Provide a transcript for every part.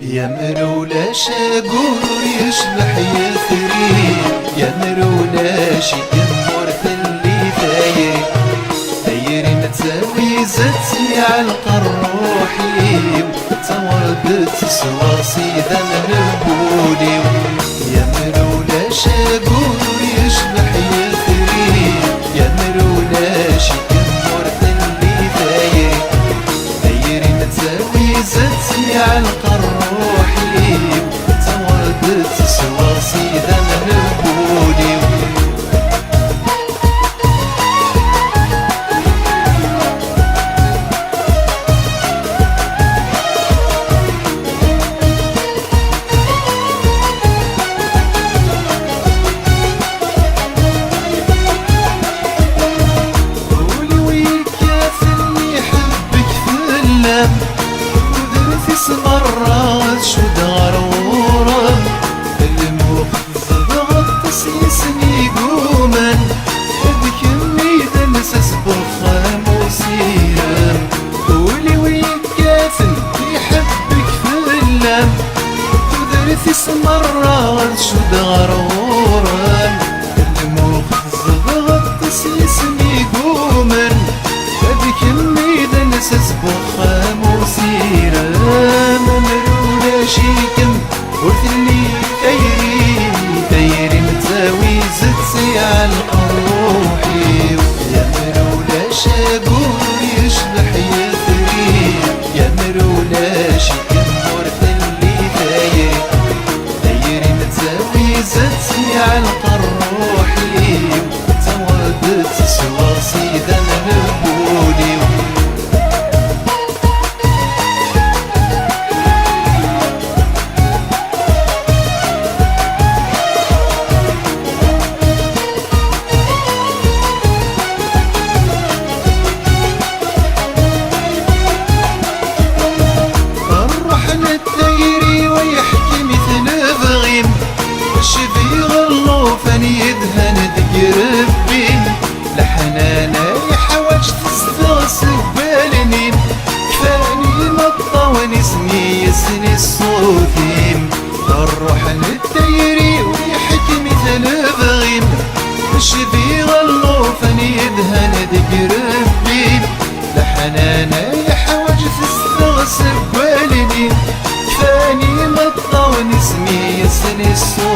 يا مرولا شاقور يشبح يثري، يا مرولا شي يمورث اللي ثايري ثايري متساوي زتي على روحي وتوردت سواصي ذم البولي. يا مرولا شاقور يشبح يثري، يا مرولا شي يمورث اللي ثايري ثايري متساوي زتي على روحي وتوردت سواصي ذم البولي. مرات شو دار ورا المخزب غطس يسني قوما بكمي دنسس بخام وسيرم قولي ويكاتن يحبك في اللم ودرثس مرات شو دار ورا المخزب غطس يسني قوما بكمي دنسس بخام وسيرم. مرولا شيكم قلت لي ثايري متساوي زدتي على روحي. يا مرولا شاقور يشبح يثري، يا مرولا شيكم ورث اللي ثايري متساوي زدتي على روحي وتوردت سواصي ذم البولي. يدهن تقربي لحنانا يحوج تستغسل بالنين كفاني مطا ونسمي يسني الصوتيم. الروح نتيري ويحكي مثل بغيم الشذي غلوفن يدهن تقربي لحنانا يحوج تستغسل بالنين كفاني مطا ونسمي يسني الصوتيم.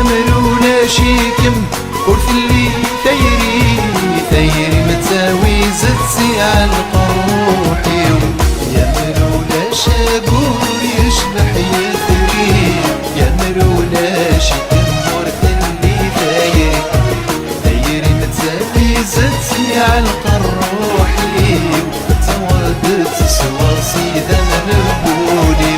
مرولا شيكم قلت لي ثايري متساوي زدتي على روحي. يا مرولا شاقور يشبح يثري، يا مرولا شيكم ورث اللي ثايري متساوي زدتي على روحي وتوردت سواصي ذم البولي.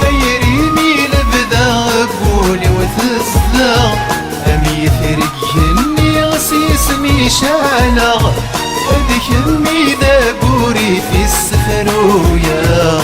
ثايريني لبدا قولي وتسلا أمي ثرقني غسيسني شعلا أدخلني ذا قوري في السفرويا.